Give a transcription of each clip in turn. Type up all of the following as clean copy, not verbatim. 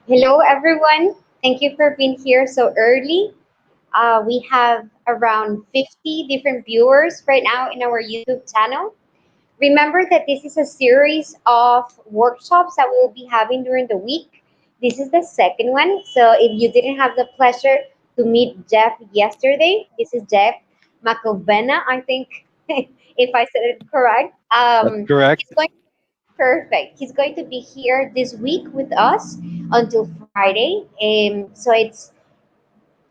Hello, everyone. Thank you for being here so early. We have around 50 different viewers right now in our YouTube channel. Remember that this is a series of workshops that we'll be having during the week. This is the second one. So if you didn't have the pleasure to meet Jeff yesterday, this is Jeff Macovena, I think, if I said it correct. That's correct. He's going Perfect. He's going to be here this week with us until Friday. So it's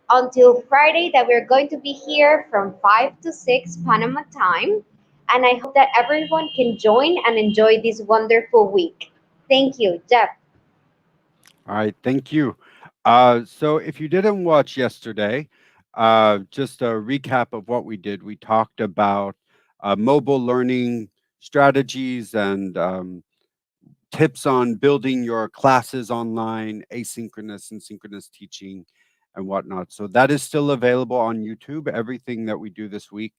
until Friday that we're going to be here from 5 to 6 Panama time. And I hope that everyone can join and enjoy this wonderful week. Thank you, Jeff. All right, thank you. So if you didn't watch yesterday, just a recap of what we did. We talked about mobile learning strategies and tips on building your classes online, asynchronous and synchronous teaching, and whatnot. So that is still available on YouTube. Everything that we do this week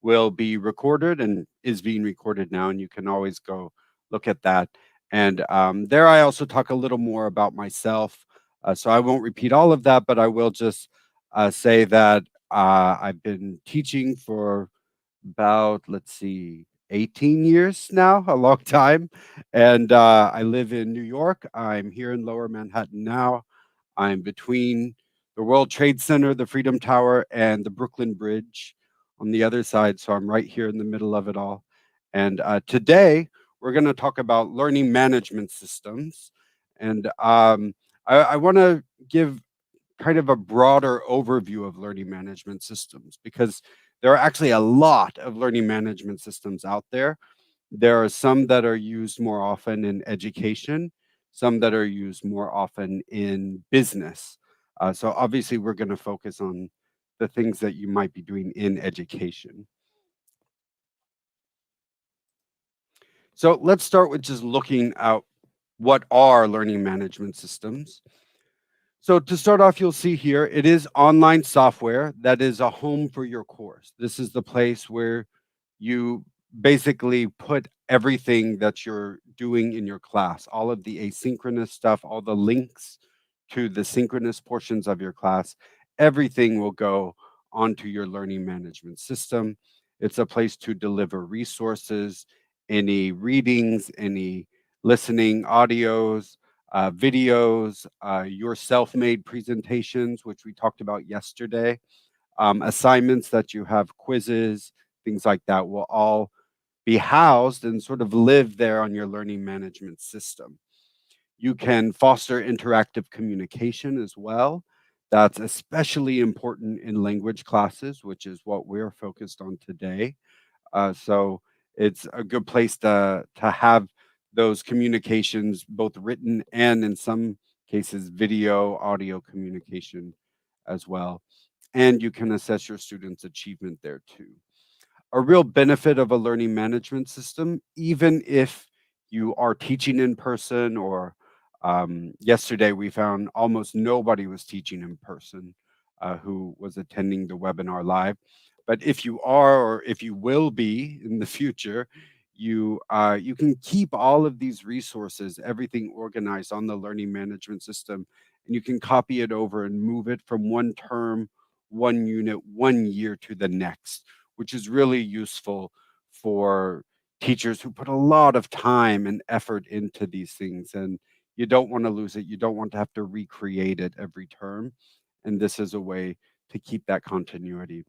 will be recorded and is being recorded now, and you can always go look at that. And there, I also talk a little more about myself. So I won't repeat all of that, but I will just say that I've been teaching for about, let's see, 18 years now, a long time. And I live in New York. I'm here in Lower Manhattan now. I'm between the World Trade Center, the Freedom Tower, and the Brooklyn Bridge on the other side. So I'm right here in the middle of it all. And today, we're going to talk about learning management systems. And I want to give kind of a broader overview of learning management systems because there are actually a lot of learning management systems out there. There are some that are used more often in education, some that are used more often in business. So, obviously, we're going to focus on the things that you might be doing in education. So, let's start with just looking at what are learning management systems. So to start off, you'll see here, it is online software that is a home for your course. This is the place where you basically put everything that you're doing in your class, all of the asynchronous stuff, all the links to the synchronous portions of your class, everything will go onto your learning management system. It's a place to deliver resources, any readings, any listening audios, videos, your self made presentations, which we talked about yesterday, assignments that you have, quizzes, things like that will all be housed and sort of live there on your learning management system. You can foster interactive communication as well. That's especially important in language classes, which is what we're focused on today. So it's a good place to have those communications, both written and in some cases video, audio communication as well. And you can assess your students' achievement there too. A real benefit of a learning management system, even if you are teaching in person or yesterday we found almost nobody was teaching in person who was attending the webinar live. But if you are, or if you will be in the future, you can keep all of these resources, everything organized on the learning management system, and you can copy it over and move it from one term, one unit, one year to the next, which is really useful for teachers who put a lot of time and effort into these things. And you don't want to lose it. You don't want to have to recreate it every term. And this is a way to keep that continuity.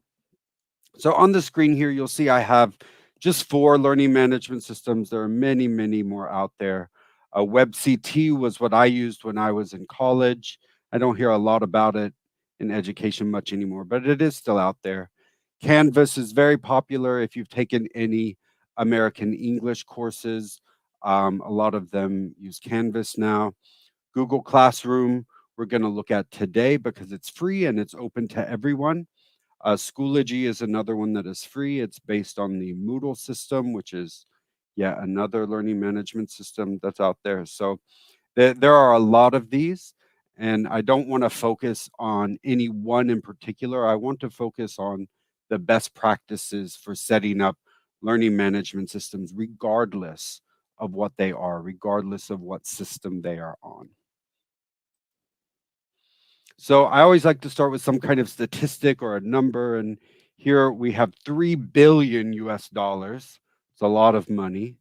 So on the screen here, you'll see I have just 4 learning management systems. There are many, many more out there. WebCT was what I used when I was in college. I don't hear a lot about it in education much anymore, but it is still out there. Canvas is very popular if you've taken any American English courses. A lot of them use Canvas now. Google Classroom, we're going to look at today because it's free and it's open to everyone. Schoology is another one that is free. It's based on the Moodle system, which is yet another learning management system that's out there. So there are a lot of these, and I don't want to focus on any one in particular. I want to focus on the best practices for setting up learning management systems, regardless of what they are, regardless of what system they are on. So I always like to start with some kind of statistic or a number. And here we have 3 billion US dollars. It's a lot of money.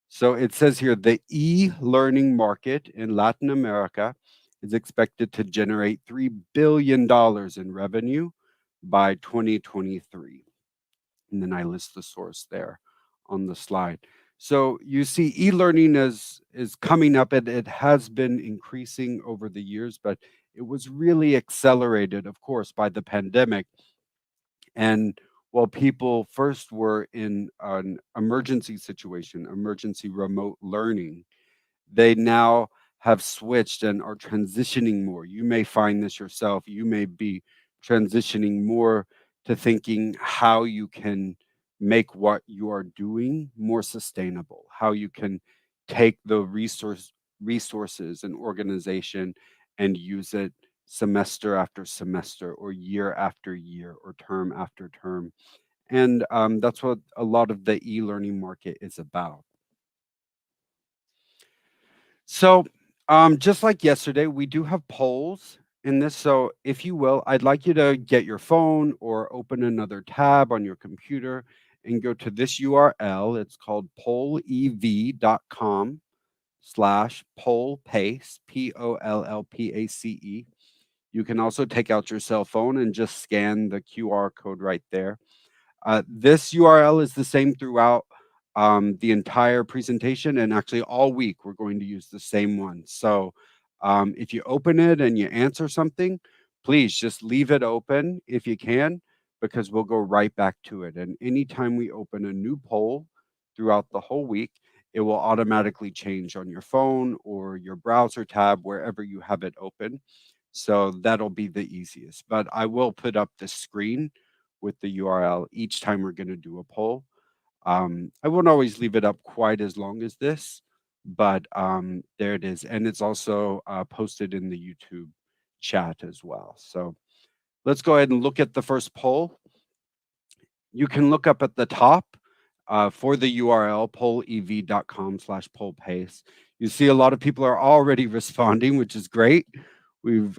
So it says here the e learning market in Latin America is expected to generate $3 billion in revenue by 2023. And then I list the source there on the slide. So you see e-learning is coming up, and it has been increasing over the years, but it was really accelerated, of course, by the pandemic. And while people first were in an emergency situation, emergency remote learning, they now have switched and are transitioning more. You may find this yourself. You may be transitioning more to thinking how you can make what you are doing more sustainable, how you can take the resources and organization and use it semester after semester or year after year or term after term. And that's what a lot of the e-learning market is about. So, just like yesterday, we do have polls in this. So, if you will, I'd like you to get your phone or open another tab on your computer and go to this URL. It's called pollev.com/pollpace, Pollpace. You can also take out your cell phone and just scan the QR code right there. This URL is the same throughout the entire presentation, and actually all week we're going to use the same one. So if you open it and you answer something, please just leave it open if you can, because we'll go right back to it. And anytime we open a new poll throughout the whole week, it will automatically change on your phone or your browser tab, wherever you have it open. So that'll be the easiest. But I will put up the screen with the URL each time we're going to do a poll. I won't always leave it up quite as long as this, but there it is. And it's also posted in the YouTube chat as well. So let's go ahead and look at the first poll. You can look up at the top for the URL, pollev.com/pollpace. You see a lot of people are already responding, which is great. We've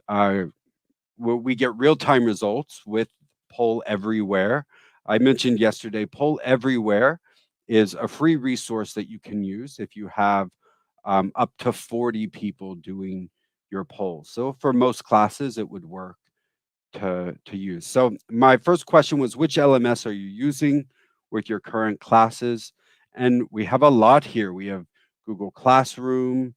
we get real-time results with Poll Everywhere. I mentioned yesterday, Poll Everywhere is a free resource that you can use if you have up to 40 people doing your poll. So for most classes, it would work to use. So my first question was, which LMS are you using with your current classes? And we have a lot here. We have Google Classroom,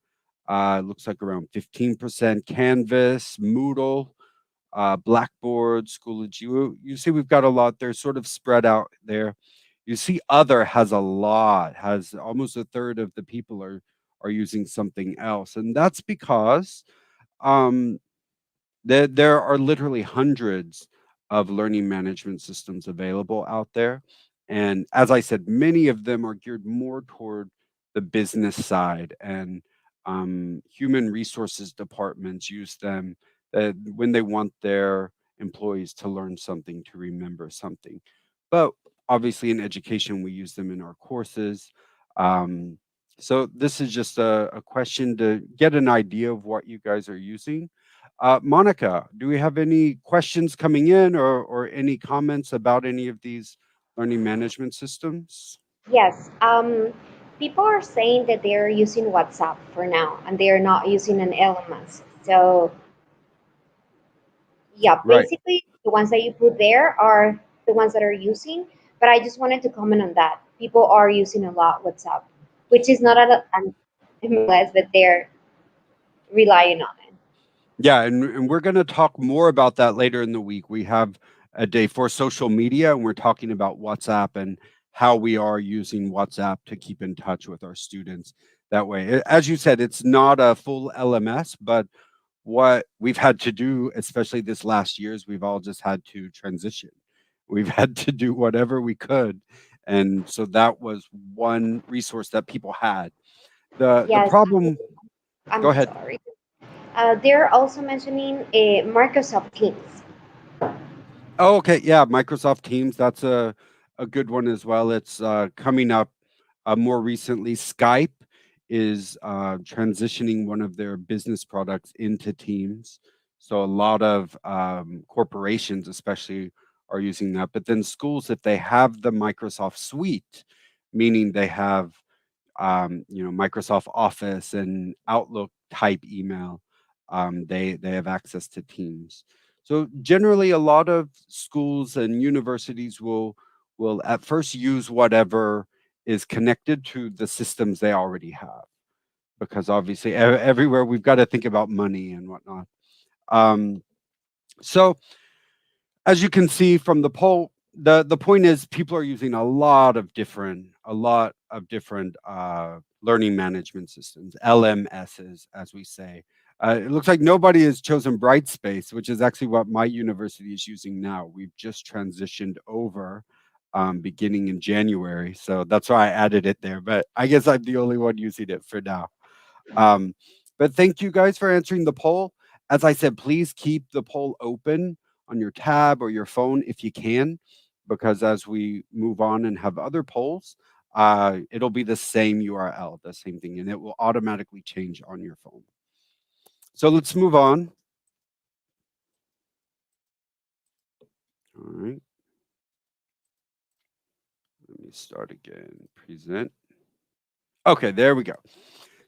looks like around 15%, Canvas, Moodle, Blackboard, Schoology. You see, we've got a lot. They're sort of spread out there. You see, other has a lot, has almost a third of the people are using something else, and that's because um, there are literally hundreds of learning management systems available out there. And as I said, many of them are geared more toward the business side, and human resources departments use them when they want their employees to learn something, to remember something. But obviously, in education, we use them in our courses. Um, so, this is just a question to get an idea of what you guys are using. Monica, do we have any questions coming in, or any comments about any of these learning management systems? Yes. People are saying that they're using WhatsApp for now and they're not using an LMS. So, yeah, Right. basically the ones that you put there are the ones that are using. But I just wanted to comment on that. People are using a lot WhatsApp, which is not an MLS, but they're relying on it. Yeah, and we're going to talk more about that later in the week. We have a day for social media, and we're talking about WhatsApp and how we are using WhatsApp to keep in touch with our students that way. As you said, it's not a full LMS, but what we've had to do, especially this last year, is we've all just had to transition. We've had to do whatever we could. And so that was one resource that people had. The Yes, problem, go I'm ahead. sorry. They're also mentioning Microsoft Teams. Oh, okay. Yeah, Microsoft Teams. That's a good one as well. It's coming up more recently. Skype is transitioning one of their business products into Teams. So a lot of corporations, especially, are using that. But then schools, if they have the Microsoft Suite, meaning they have Microsoft Office and Outlook type email, they have access to Teams. So generally, a lot of schools and universities will at first use whatever is connected to the systems they already have, because obviously everywhere we've got to think about money and whatnot. Um, so as you can see from the poll, the point is people are using a lot of different learning management systems, LMSs, as we say. It looks like nobody has chosen Brightspace, which is actually what my university is using now. We've just transitioned over beginning in January, so that's why I added it there. But I guess I'm the only one using it for now. Um, but thank you guys for answering the poll. As I said, please keep the poll open on your tab or your phone if you can, because as we move on and have other polls, it'll be the same URL, the same thing, and it will automatically change on your phone. So let's move on. All right. Let me start again. Present. Okay, there we go.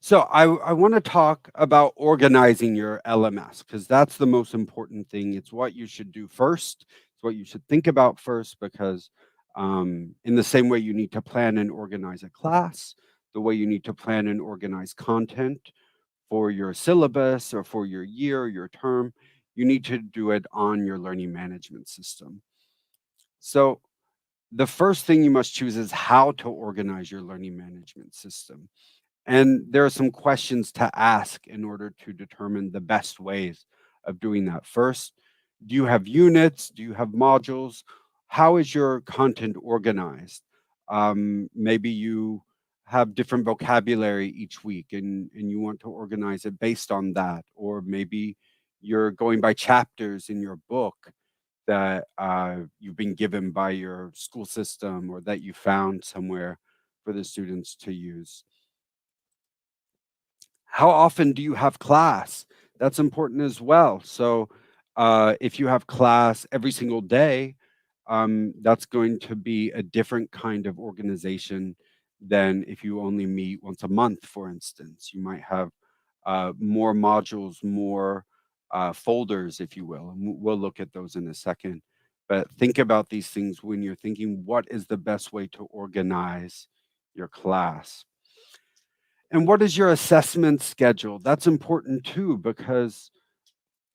So I want to talk about organizing your LMS because that's the most important thing. It's what you should do first. It's what you should think about first because in the same way you need to plan and organize a class, the way you need to plan and organize content for your syllabus or for your year, your term, you need to do it on your learning management system. So the first thing you must choose is how to organize your learning management system. And there are some questions to ask in order to determine the best ways of doing that. First, do you have units? Do you have modules? How is your content organized? Maybe you have different vocabulary each week and you want to organize it based on that. Or maybe you're going by chapters in your book that you've been given by your school system or that you found somewhere for the students to use. How often do you have class? That's important as well. So, if you have class every single day, that's going to be a different kind of organization than if you only meet once a month, for instance. You might have more modules, more folders, if you will. And we'll look at those in a second. But think about these things when you're thinking what is the best way to organize your class. And what is your assessment schedule? That's important too, because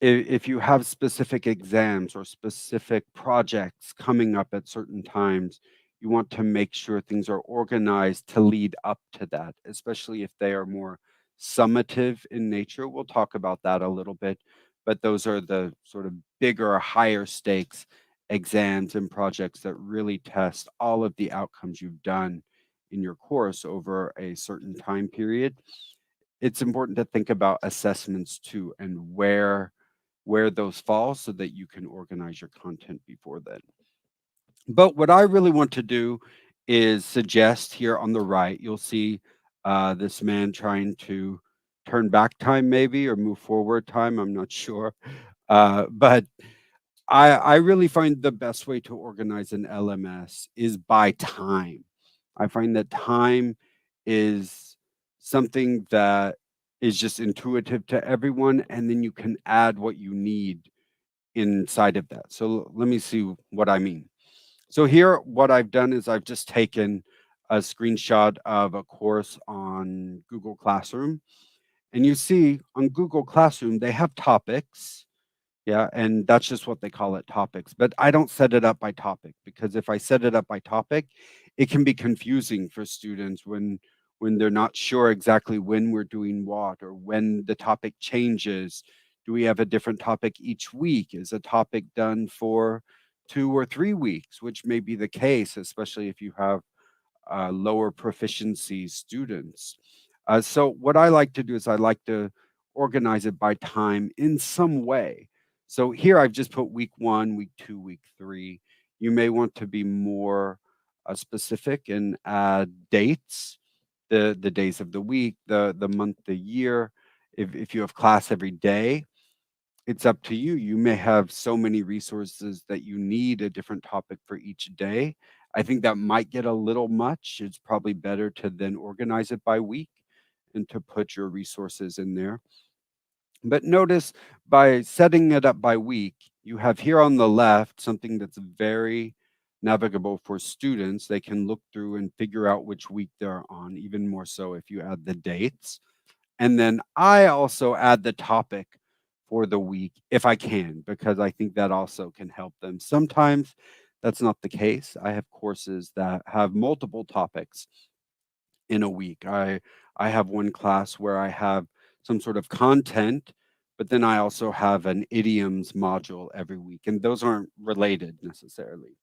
if you have specific exams or specific projects coming up at certain times, you want to make sure things are organized to lead up to that, especially if they are more summative in nature. We'll talk about that a little bit, but those are the sort of bigger, higher stakes exams and projects that really test all of the outcomes you've done in your course over a certain time period. It's important to think about assessments too and where those fall so that you can organize your content before then. But what I really want to do is suggest here on the right, you'll see this man trying to turn back time, maybe, or move forward time. I'm not sure. But I really find the best way to organize an LMS is by time. I find that time is something that is just intuitive to everyone, and then you can add what you need inside of that. So let me see what I mean. So here, what I've done is I've just taken a screenshot of a course on Google Classroom. And you see on Google Classroom, they have topics. Yeah, and that's just what they call it, topics. But I don't set it up by topic because if I set it up by topic, it can be confusing for students when they're not sure exactly when we're doing what or when the topic changes. Do we have a different topic each week? Is a topic done for 2 or 3 weeks, which may be the case, especially if you have lower proficiency students. So what I like to do is I like to organize it by time in some way. So here I've just put week 1, week 2, week 3. You may want to be more specific and add dates, the days of the week, the month, the year. If you have class every day, It's up to you. You may have so many resources that you need a different topic for each day. I think that might get a little much. It's probably better to then organize it by week and to put your resources in there. But notice by setting it up by week, you have here on the left something that's very navigable for students. They can look through and figure out which week they're on, even more so if you add the dates. And then I also add the topic for the week if I can, because I think that also can help them. Sometimes that's not the case. I have courses that have multiple topics in a week. I have one class where I have some sort of content, but then I also have an idioms module every week, and those aren't related necessarily.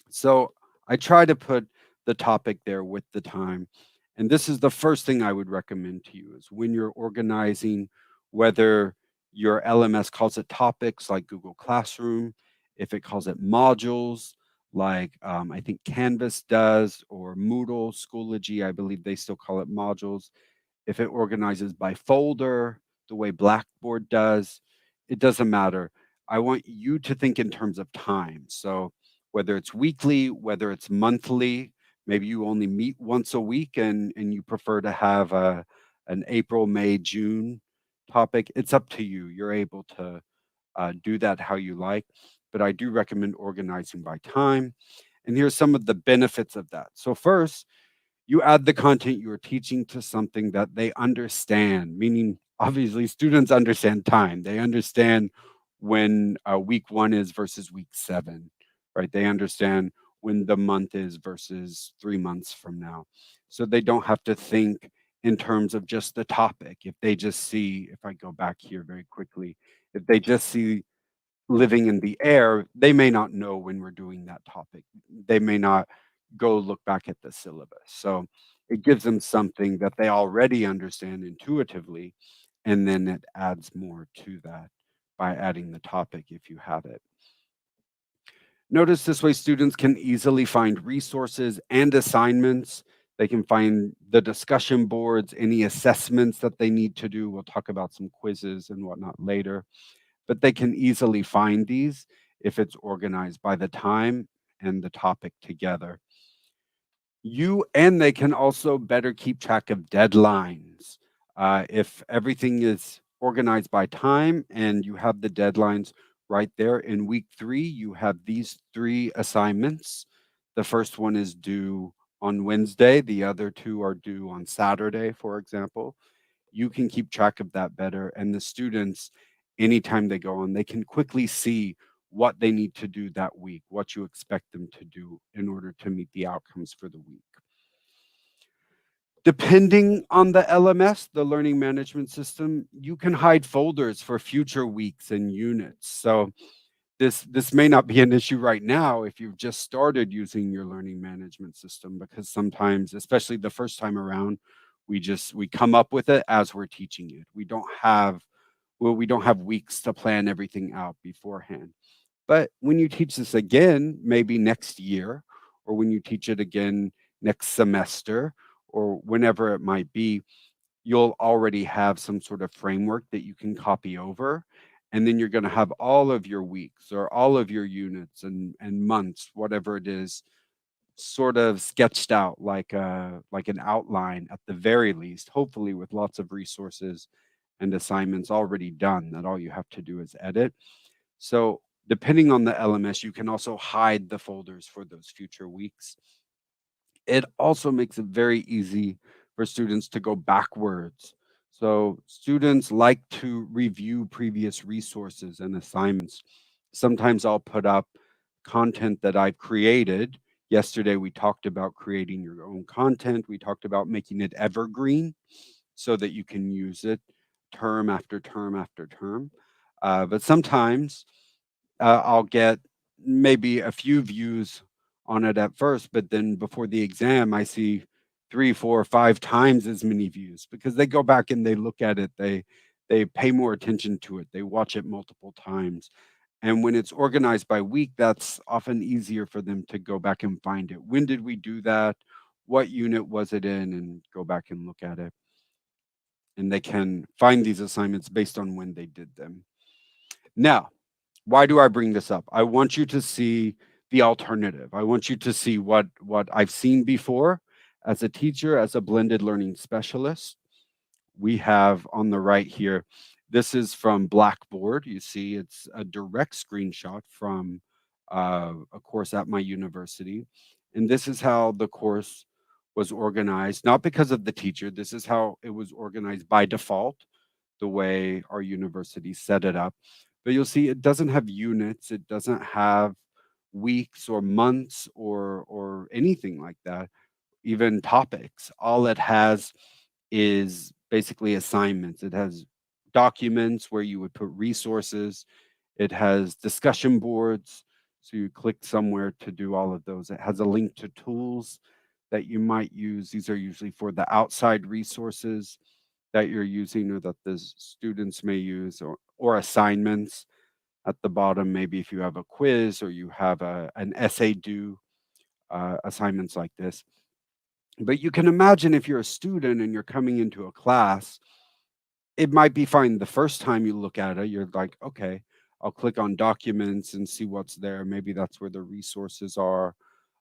So I try to put the topic there with the time. And this is the first thing I would recommend to you is when you're organizing, whether your LMS calls it topics like Google Classroom, if it calls it modules like I think Canvas does, or Moodle, Schoology, I believe they still call it modules. If it organizes by folder, the way Blackboard does, it doesn't matter. I want you to think in terms of time. So whether it's weekly, whether it's monthly, maybe you only meet once a week and you prefer to have an April, May, June topic. It's up to you. You're able to do that how you like. But I do recommend organizing by time. And here's some of the benefits of that. So, first, you add the content you're teaching to something that they understand, meaning obviously students understand time. They understand when week one is versus week seven, right? They understand when the month is versus 3 months from now. So they don't have to think in terms of just the topic. If they just see, if I go back here very quickly, if they just see living in the air, they may not know when we're doing that topic. They may not go look back at the syllabus. So it gives them something that they already understand intuitively, and then it adds more to that by adding the topic if you have it. Notice this way students can easily find resources and assignments. They can find the discussion boards, any assessments that they need to do. We'll talk about some quizzes and whatnot later, but they can easily find these if it's organized by the time and the topic together. You and they can also better keep track of deadlines. If everything is organized by time and you have the deadlines right there in week three, you have these three assignments. The first one is due on Wednesday, the other two are due on Saturday, for example. You can keep track of that better. And the students, anytime they go on, they can quickly see what they need to do that week, what you expect them to do in order to meet the outcomes for the week. Depending on the LMS, the learning management system, you can hide folders for future weeks and units. So this may not be an issue right now if you've just started using your learning management system, because sometimes, especially the first time around, we come up with it as we're teaching it. We don't have weeks to plan everything out beforehand. But when you teach this again, maybe next year, or when you teach it again next semester, or whenever it might be, you'll already have some sort of framework that you can copy over. And then you're going to have all of your weeks or all of your units and months, whatever it is, sort of sketched out like an outline at the very least, hopefully with lots of resources and assignments already done that all you have to do is edit. So depending on the LMS, you can also hide the folders for those future weeks. It also makes it very easy for students to go backwards. So students like to review previous resources and assignments. Sometimes I'll put up content that I've created. Yesterday, we talked about creating your own content. We talked about making it evergreen so that you can use it term after term after term. But sometimes I'll get maybe a few views on it at first, but then before the exam, I see 3, 4, 5 times as many views because they go back and they look at it. They pay more attention to it. They watch it multiple times. And when it's organized by week, that's often easier for them to go back and find it. When did we do that? What unit was it in? And go back and look at it. And they can find these assignments based on when they did them. Now, why do I bring this up? I want you to see the alternative. I want you to see what I've seen before as a teacher, as a blended learning specialist. We have on the right here, this is from Blackboard. You see, it's a direct screenshot from a course at my university. And this is how the course was organized, not because of the teacher. This is how it was organized by default, the way our university set it up. But you'll see it doesn't have units, it doesn't have weeks or months or anything like that, even topics. All it has is basically assignments. It has documents where you would put resources. It has discussion boards. So you click somewhere to do all of those. It has a link to tools that you might use. These are usually for the outside resources that you're using or that the students may use, or assignments at the bottom. Maybe if you have a quiz or you have an essay due, assignments like this. But you can imagine if you're a student and you're coming into a class, it might be fine the first time you look at it. You're like, okay, I'll click on documents and see what's there. Maybe that's where the resources are.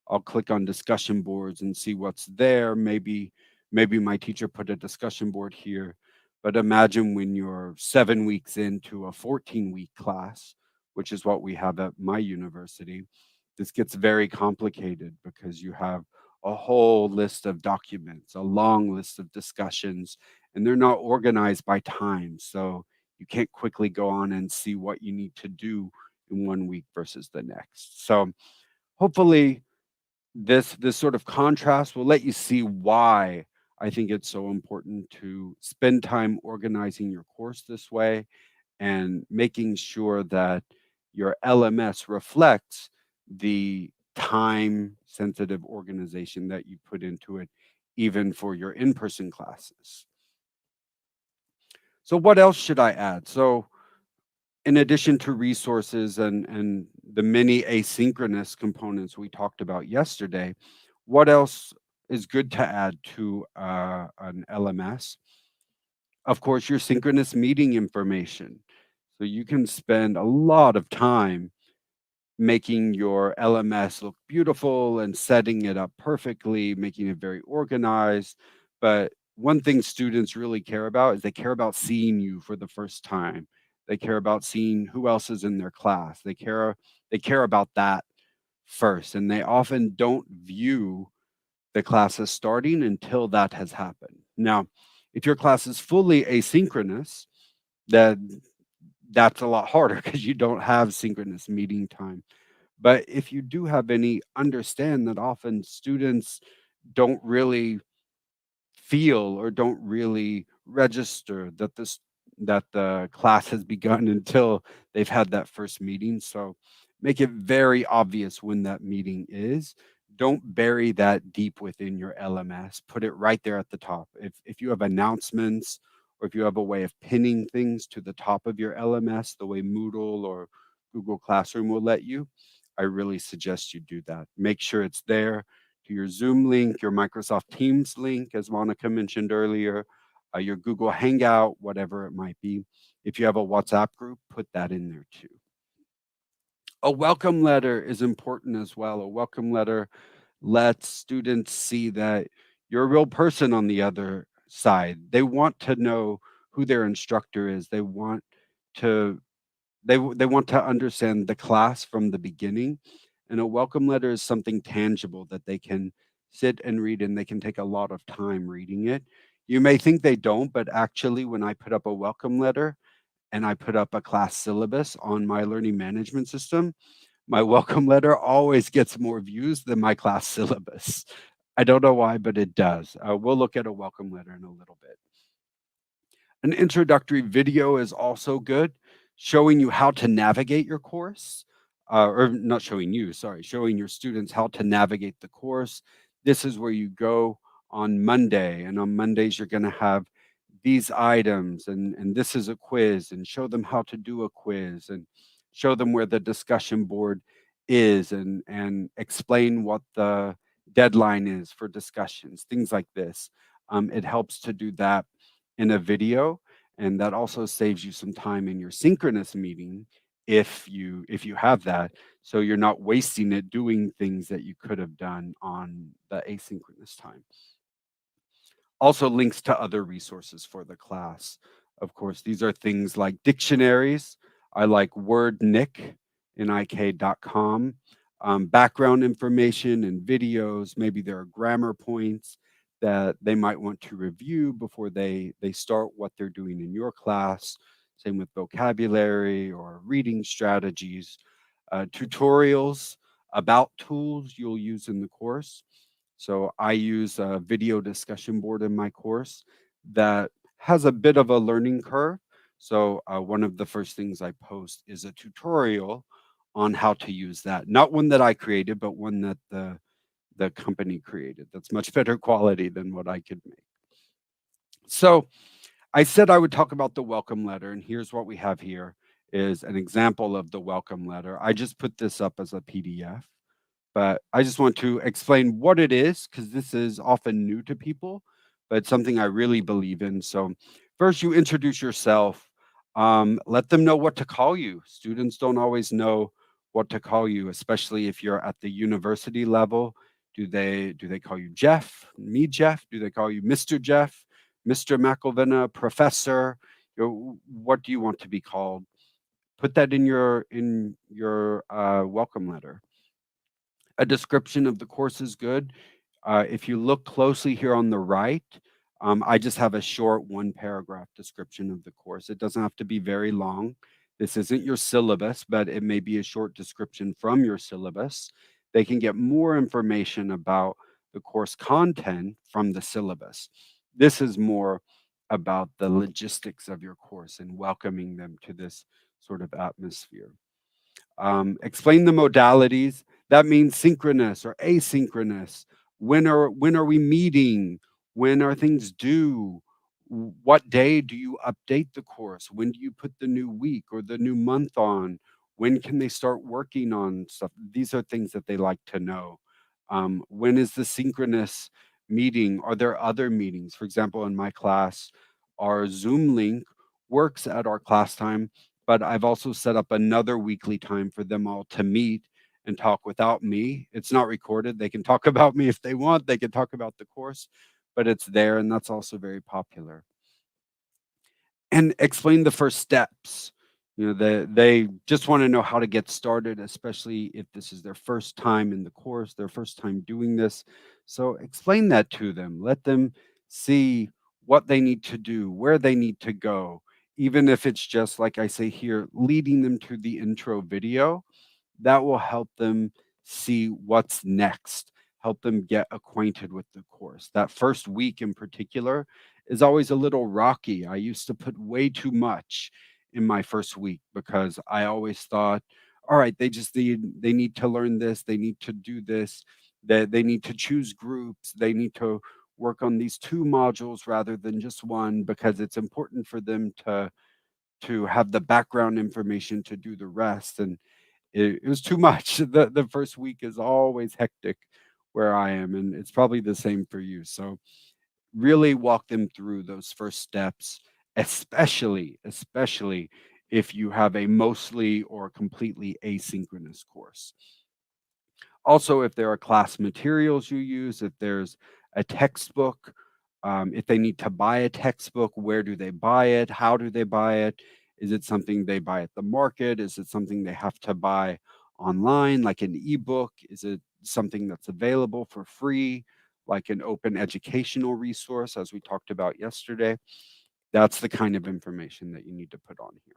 I'll click on discussion boards and see what's there. Maybe my teacher put a discussion board here. But imagine when you're 7 weeks into a 14-week class, which is what we have at my university, this gets very complicated because you have a whole list of documents, a long list of discussions, and they're not organized by time. So you can't quickly go on and see what you need to do in 1 week versus the next. So hopefully this sort of contrast will let you see why I think it's so important to spend time organizing your course this way and making sure that your LMS reflects the time sensitive organization that you put into it, even for your in person classes. So, what else should I add? So, in addition to resources and the many asynchronous components we talked about yesterday, what else is good to add to an LMS? Of course, your synchronous meeting information. So you can spend a lot of time making your LMS look beautiful and setting it up perfectly, making it very organized. But one thing students really care about is they care about seeing you for the first time. They care about seeing who else is in their class. They care about that first, and they often don't view the class is starting until that has happened. Now, if your class is fully asynchronous, then that's a lot harder because you don't have synchronous meeting time. But if you do have any, understand that often students don't really feel or don't really register that the class has begun until they've had that first meeting. So make it very obvious when that meeting is. Don't bury that deep within your LMS. Put it right there at the top. If you have announcements or if you have a way of pinning things to the top of your LMS, the way Moodle or Google Classroom will let you, I really suggest you do that. Make sure it's there to your Zoom link, your Microsoft Teams link, as Monica mentioned earlier, your Google Hangout, whatever it might be. If you have a WhatsApp group, put that in there too. A welcome letter is important as well. A welcome letter lets students see that you're a real person on the other side. They want to know who their instructor is. To they want to understand the class from the beginning, and a welcome letter is something tangible that they can sit and read, and they can take a lot of time reading it. You may think they don't, but actually when I put up a welcome letter and I put up a class syllabus on my learning management system, my welcome letter always gets more views than my class syllabus. I don't know why, but it does. We'll look at a welcome letter in a little bit. An introductory video is also good, showing you how to navigate your course, or not showing you, sorry, showing your students how to navigate the course. This is where you go on Monday, and on Mondays you're going to have these items, and this is a quiz, and show them how to do a quiz, and show them where the discussion board is, and explain what the deadline is for discussions, things like this. It helps to do that in a video. And that also saves you some time in your synchronous meeting if you have that, so you're not wasting it doing things that you could have done on the asynchronous time. Also links to other resources for the class. Of course, these are things like dictionaries. I like WordNik, nik.com, background information and videos. Maybe there are grammar points that they might want to review before they start what they're doing in your class. Same with vocabulary or reading strategies, tutorials about tools you'll use in the course. So I use a video discussion board in my course that has a bit of a learning curve. So one of the first things I post is a tutorial on how to use that. Not one that I created, but one that the company created. That's much better quality than what I could make. So I said I would talk about the welcome letter, and here's what we have here is an example of the welcome letter. I just put this up as a PDF, but I just want to explain what it is because this is often new to people, but it's something I really believe in. So, first, you introduce yourself. Let them know what to call you. Students don't always know what to call you, especially if you're at the university level. Do they call you Jeff? Me, Jeff? Do they call you Mr. Jeff, Mr. McElvenna, Professor? What do you want to be called? Put that in your welcome letter. A description of the course is good. If you look closely here on the right, I just have a short one paragraph description of the course. It doesn't have to be very long. This isn't your syllabus, but it may be a short description from your syllabus. They can get more information about the course content from the syllabus. This is more about the logistics of your course and welcoming them to this sort of atmosphere. Explain the modalities. That means synchronous or asynchronous. When are we meeting? When are things due? What day do you update the course? When do you put the new week or the new month on? When can they start working on stuff? These are things that they like to know. When is the synchronous meeting? Are there other meetings? For example, in my class, our Zoom link works at our class time, but I've also set up another weekly time for them all to meet and talk without me. It's not recorded. They can talk about me if they want. They can talk about the course, but it's there, and that's also very popular. And explain the first steps. They just want to know how to get started, especially if this is their first time in the course, their first time doing this. So explain that to them. Let them see what they need to do, where they need to go, even if it's just like I say here, leading them to the intro video. That will help them see what's next, help them get acquainted with the course. That first week in particular is always a little rocky. I used to put way too much in my first week because I always thought, all right, they need to learn this, they need to do this, that they need to choose groups, they need to work on these two modules rather than just one because it's important for them to have the background information to do the rest. And it was too much. The first week is always hectic where I am, and it's probably the same for you. So really walk them through those first steps, especially if you have a mostly or completely asynchronous course. Also, if there are class materials you use, if there's a textbook, if they need to buy a textbook, where do they buy it? How do they buy it? Is it something they buy at the market? Is it something they have to buy online, like an ebook? Is it something that's available for free, like an open educational resource, as we talked about yesterday? That's the kind of information that you need to put on here.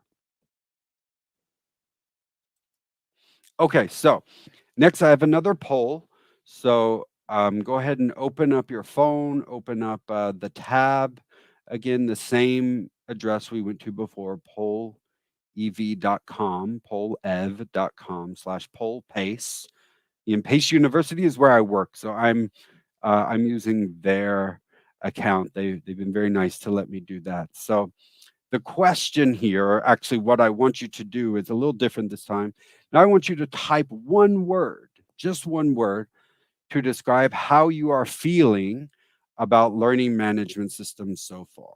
Okay, so next I have another poll. So go ahead and open up your phone, open up the tab. Again, the same address we went to before, pollev.com, pollev.com/poll pace. And Pace University is where I work, so I'm using their account. They've been very nice to let me do that. So the question here, or actually what I want you to do is a little different this time. Now I want you to type one word, just one word, to describe how you are feeling about learning management systems so far.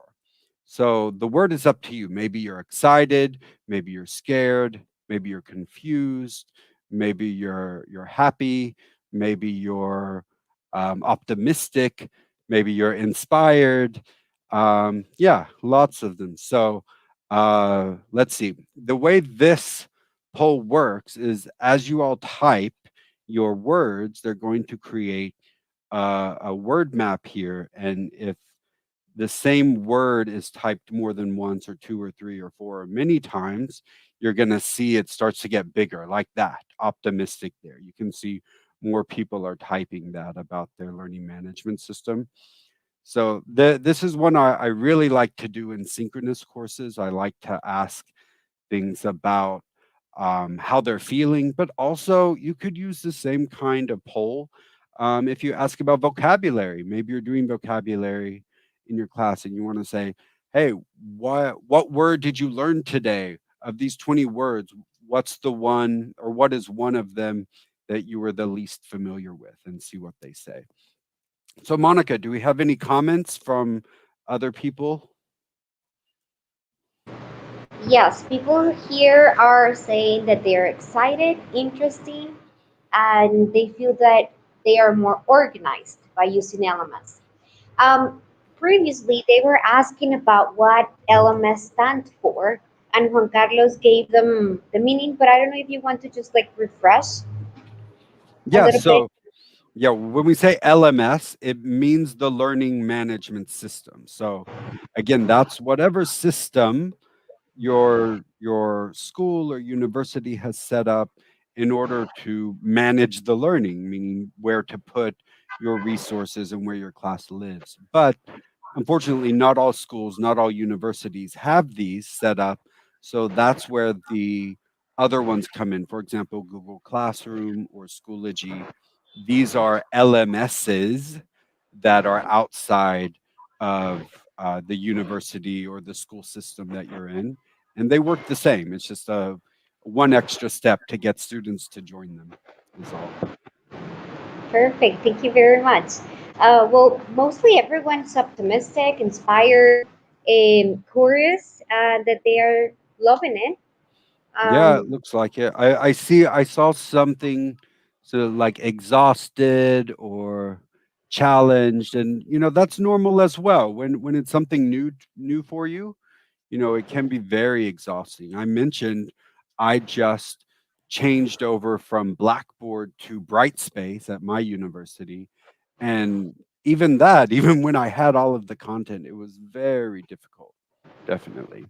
So the word is up to you. Maybe you're excited, maybe you're scared, maybe you're confused, maybe you're happy, maybe you're optimistic, maybe you're inspired. Yeah, lots of them. So let's see. The way this poll works is as you all type your words, they're going to create a word map here, and if the same word is typed more than once or two or three or four or many times, you're going to see it starts to get bigger like that. Optimistic there. You can see more people are typing that about their learning management system. So this is one I really like to do in synchronous courses. I like to ask things about how they're feeling, but also you could use the same kind of poll if you ask about vocabulary. Maybe you're doing vocabulary in your class and you want to say, "Hey, what word did you learn today? Of these 20 words, what's the one or what is one of them that you were the least familiar with?" And see what they say. So, Monica, do we have any comments from other people? Yes, people here are saying that they're excited, interesting, and they feel that they are more organized by using LMS. Um, Previously, they were asking about what LMS stands for, and Juan Carlos gave them the meaning, but I don't know if you want to just like refresh a Yeah, little bit. so yeah, when we say LMS, it means the learning management system. So again, that's whatever system your school or university has set up in order to manage the learning, meaning where to put your resources and where your class lives. But unfortunately, not all schools, not all universities have these set up. So that's where the other ones come in. For example, Google Classroom or Schoology. These are LMSs that are outside of the university or the school system that you're in, and they work the same. It's just a one extra step to get students to join them is all. Perfect. Thank you very much. Well, mostly everyone's optimistic, inspired, and curious, that they are loving it. Yeah, it Um, looks like it. I saw something sort of like exhausted or challenged, and that's normal as well. When it's something new for you, it can be very exhausting. I mentioned I just changed over from Blackboard to Brightspace at my university. And even that, even when I had all of the content, it was very difficult, definitely.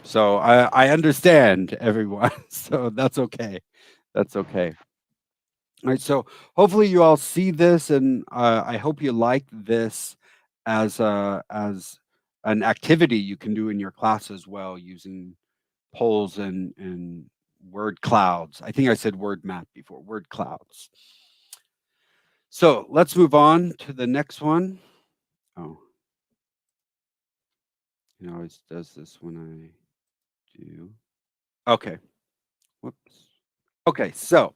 So I understand everyone. So that's okay. That's okay. All right. So hopefully you all see this, and I hope you like this as an activity you can do in your class as well, using polls and word clouds. I think I said word map before. Word clouds. So let's move on to the next one. Oh, it always does this when I do. Okay. Whoops. Okay. So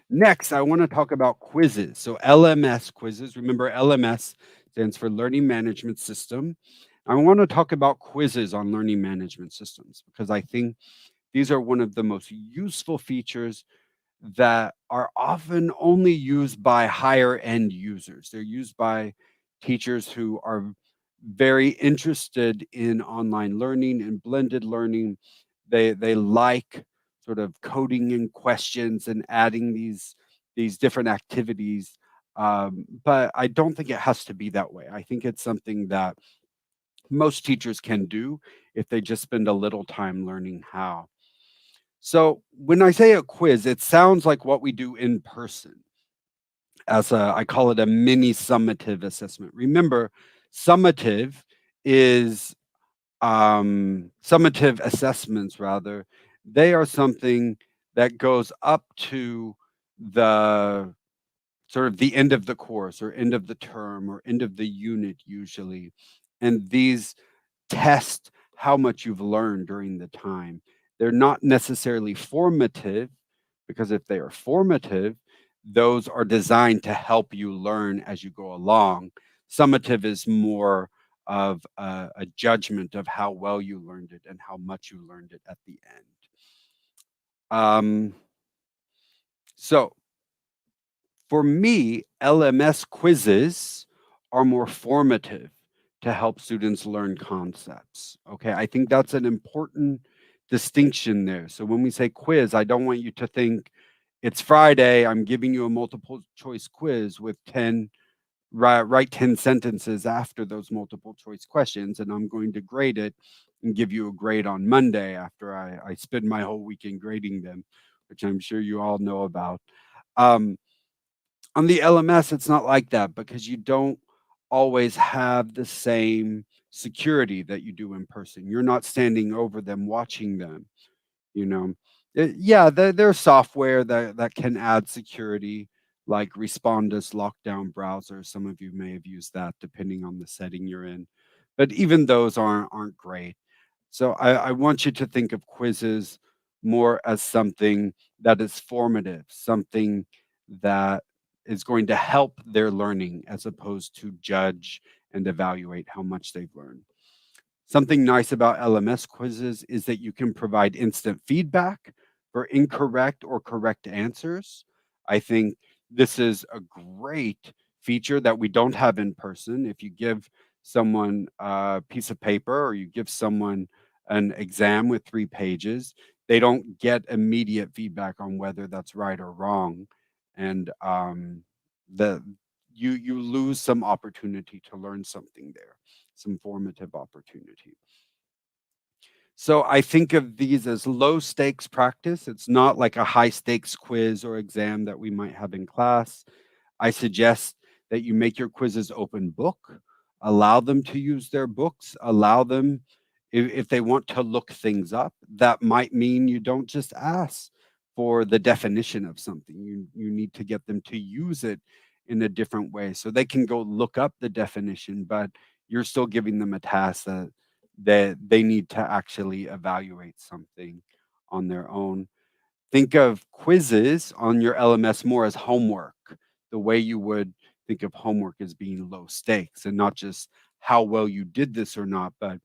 next, I want to talk about quizzes. So LMS quizzes. Remember, LMS stands for Learning Management System. I want to talk about quizzes on learning management systems because I think these are one of the most useful features that are often only used by higher end users. They're used by teachers who are very interested in online learning and blended learning. They like sort of coding in questions and adding these different activities. But I don't think it has to be that way. I think it's something that most teachers can do if they just spend a little time learning how. So when I say a quiz, it sounds like what we do in person I call it a mini summative assessment. Remember, summative is summative assessments rather. They are something that goes up to the sort of the end of the course or end of the term or end of the unit usually. And these test how much you've learned during the time. They're not necessarily formative because if they are formative, those are designed to help you learn as you go along. Summative is more of a judgment of how well you learned it and how much you learned it at the end. Um, so for me, LMS quizzes are more formative to help students learn concepts. Okay, I think that's an important distinction there. So when we say quiz, I don't want you to think it's Friday, I'm giving you a multiple choice quiz with 10 write 10 sentences after those multiple choice questions, and I'm going to grade it and give you a grade on Monday after I spend my whole weekend grading them, which I'm sure you all know about. Um, on the LMS, it's not like that because you don't always have the same security that you do in person. You're not standing over them watching them, you know. Yeah, there's software that can add security, like Respondus Lockdown Browser. Some of you may have used that depending on the setting you're in, but even those aren't great. So I want you to think of quizzes more as something that is formative, something that is going to help their learning as opposed to judge and evaluate how much they've learned. Something nice about LMS quizzes is that you can provide instant feedback for incorrect or correct answers. I think this is a great feature that we don't have in person. If you give someone a piece of paper or you give someone an exam with 3 pages, they don't get immediate feedback on whether that's right or wrong. And the you lose some opportunity to learn something there, some formative opportunity. So I think of these as low stakes practice. It's not like a high stakes quiz or exam that we might have in class. I suggest that you make your quizzes open book, allow them to use their books, allow them if they want to look things up. That might mean you don't just ask for the definition of something. You need to get them to use it in a different way so they can go look up the definition, but you're still giving them a task that they need to actually evaluate something on their own. Think of quizzes on your LMS more as homework, the way you would think of homework as being low stakes and not just how well you did this or not, but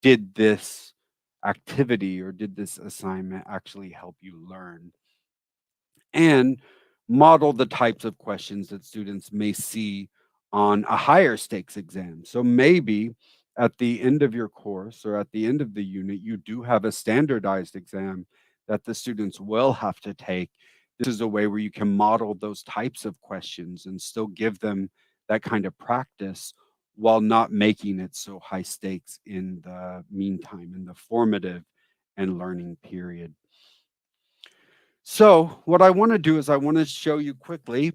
did this activity or did this assignment actually help you learn? And model the types of questions that students may see on a higher stakes exam. So maybe at the end of your course or at the end of the unit, you do have a standardized exam that the students will have to take. This is a way where you can model those types of questions and still give them that kind of practice while not making it so high stakes in the meantime, in the formative and learning period. So, what I want to do is I want to show you quickly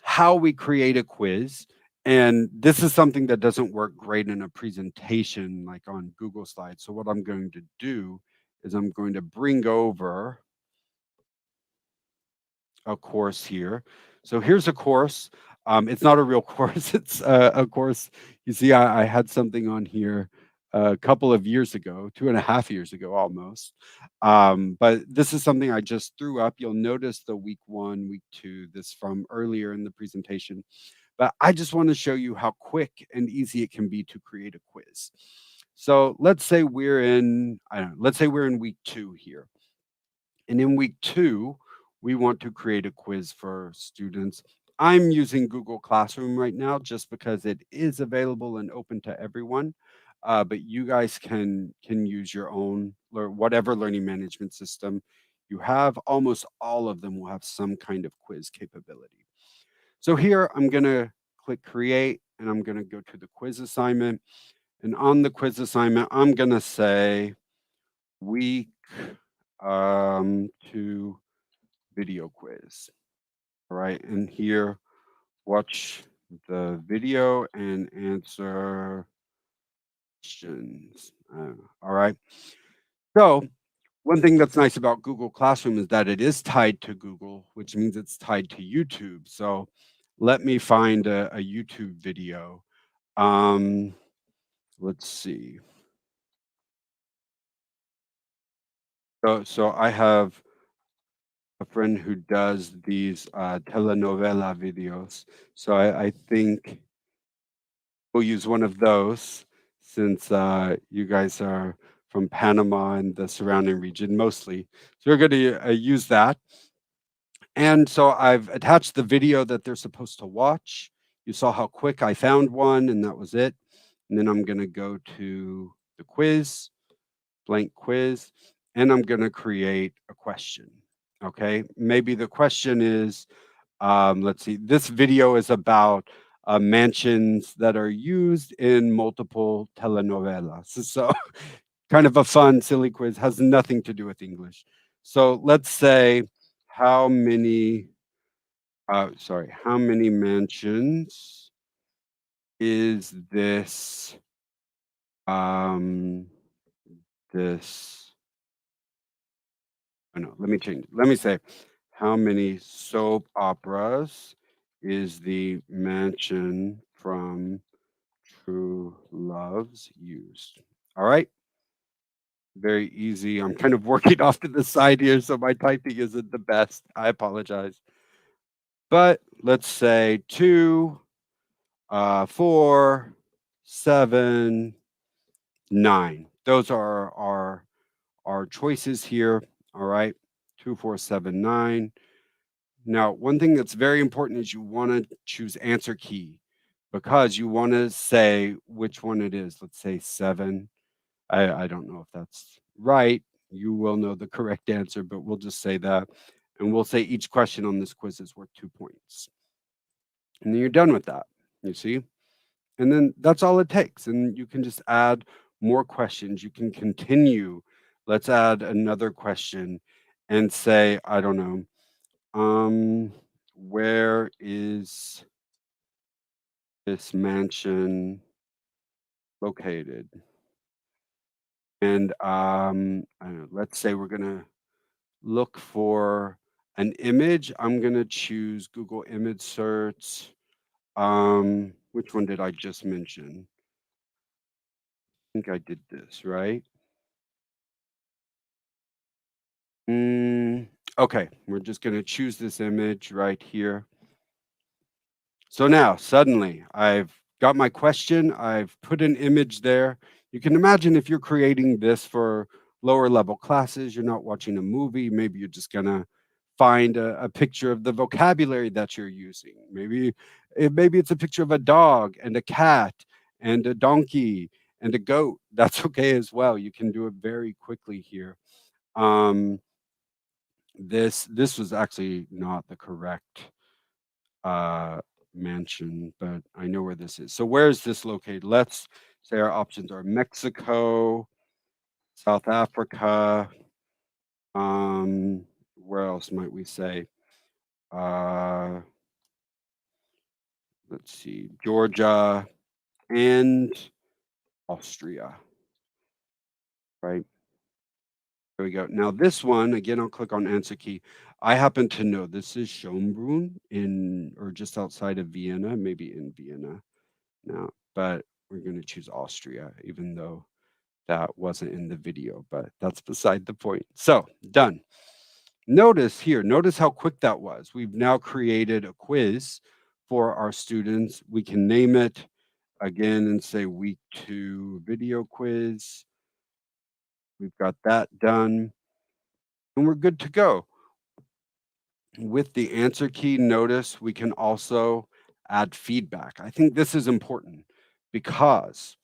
how we create a quiz. And this is something that doesn't work great in a presentation like on Google Slides. So, what I'm going to do is I'm going to bring over a course here. So, here's a course. It's not a real course, it's a course. You see, I had something on here a couple of years ago, 2.5 years ago almost. But this is something I just threw up. You'll notice the week 1, week 2, this from earlier in the presentation. But I just want to show you how quick and easy it can be to create a quiz. So let's say we're in, I don't know, let's say we're in week 2 here. And in week 2, we want to create a quiz for students. I'm using Google Classroom right now just because it is available and open to everyone. But you guys can use your own or whatever learning management system you have. Almost all of them will have some kind of quiz capability. So here I'm going to click create and I'm going to go to the quiz assignment. And on the quiz assignment, I'm going to say week 2 video quiz. All right. And here, watch the video and answer questions. All right. So, one thing that's nice about Google Classroom is that it is tied to Google, which means it's tied to YouTube. So, let me find a YouTube video. Let's see. So I have a friend who does these telenovela videos. So I think we'll use one of those. since you guys are from Panama and the surrounding region mostly. So we're going to use that. And so I've attached the video that they're supposed to watch. You saw how quick I found one, and that was it. And then I'm going to go to the quiz, blank quiz, and I'm going to create a question. Okay. Maybe the question is, let's see, this video is about mansions that are used in multiple telenovelas. So, kind of a fun, silly quiz, has nothing to do with English. So, let's say, how many, how many mansions is um, this, oh no, let me change. Let me say, how many soap operas is the mansion from True Loves used? All right. Very easy. I'm kind of working off to the side here, so my typing isn't the best. I apologize. But let's say 2, 4, 7, 9. Those are our choices here. All right. 2, 4, 7, 9. Now, one thing that's very important is you want to choose answer key because you want to say which one it is. Let's say 7. I don't know if that's right. You will know the correct answer, but we'll just say that. And we'll say each question on this quiz is worth 2 points. And then you're done with that. You see? And then that's all it takes. And you can just add more questions. You can continue. Let's add another question and say, I don't know, where is this mansion located? And I don't know, let's say we're gonna look for an image. I'm gonna choose Google Image Search. Which one did I just mention? I think I did this, right? Okay, we're just gonna choose this image right here. So now, suddenly, I've got my question, I've put an image there. You can imagine if you're creating this for lower level classes, you're not watching a movie, maybe you're just gonna find a picture of the vocabulary that you're using. Maybe it's a picture of a dog and a cat and a donkey and a goat. That's okay as well. You can do it very quickly here. Um, this was actually not the correct uh, mansion, but I know where this is. So where is this located? Let's say our options are Mexico, South Africa. Where else might we say? Uh, let's see, Georgia and Austria. Right. There we go. Now this one, again, I'll click on answer key. I happen to know this is Schönbrunn in or just outside of Vienna, maybe in Vienna now, but we're going to choose Austria, even though that wasn't in the video, but that's beside the point. So done. Notice here, notice how quick that was. We've now created a quiz for our students. We can name it again and say week 2 video quiz. We've got that done and we're good to go. With the answer key, notice we can also add feedback. I think this is important because